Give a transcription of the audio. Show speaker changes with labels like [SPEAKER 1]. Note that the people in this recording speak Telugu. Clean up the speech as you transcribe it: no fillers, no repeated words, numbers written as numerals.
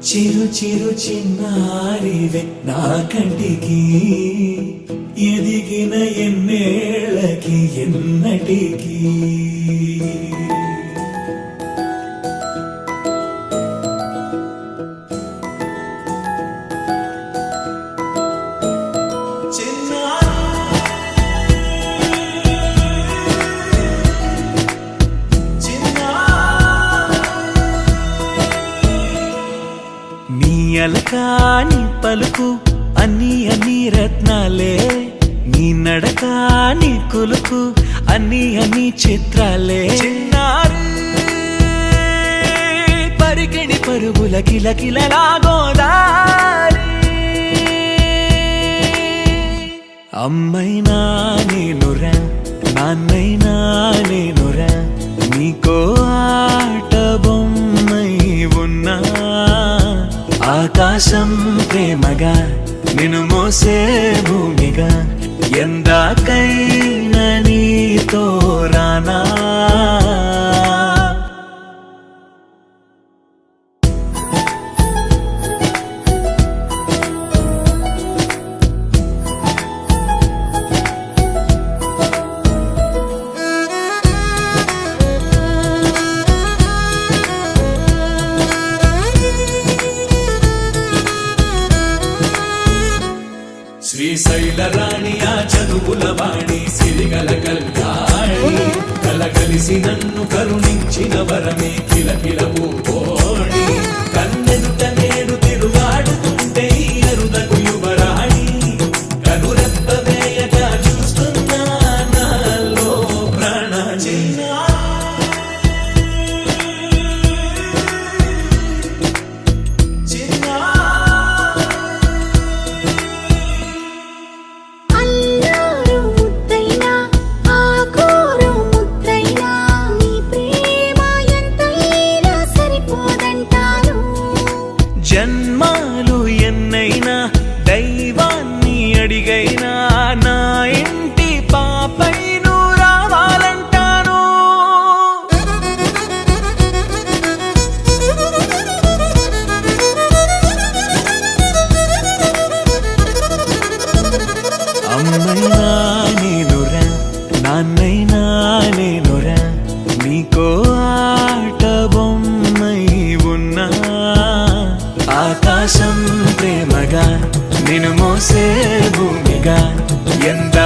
[SPEAKER 1] చిరు చిరు చిన్నారివే నా కంటికి ఎదిగిన ఎన్నేళ్ళకి ఎన్నటికి అలకాని పలుకు అన్ని అన్ని రత్నాలే నీ నడకాని కులుకు అన్ని అన్ని చిత్రాలే పరికిణి పరుగుల కిలకిలలాగోదారి అమ్మైనా నేనురా నాన్నైనా నేనురా నీకో ఆట బొమ్మై ఉన్నా ఆకాశం ప్రేమగా నిన్ను మోసే భూమిగా ఎందాకైనా నీతో రానా శ్రీశైల రాణి ఆ చదువుల వాణి సిరిగల కల్యాణి కలగలిసి నన్ను కరుణించిన వరమే కిలకిల పూకోణి కన్నెదుట నేడు తిరుగాడుతుంటే ఈ అరుదకు యువరాణి కనురెప్ప వేయగా చూస్తున్నా నాలో ప్రాణ చిన్నా జన్మాలు ఎన్నైనా దైవాన్ని అడిగైనా నా ఇంటి పాపై నువ్వు రావాలంటాను అమ్మైనా నేనురా నాన్నైనా నేనురా నీకో ఆట బొమ్మై ఉన్నా ఆకాశం ప్రేమగా నిన్ను మోసే భూమిగా ఎంత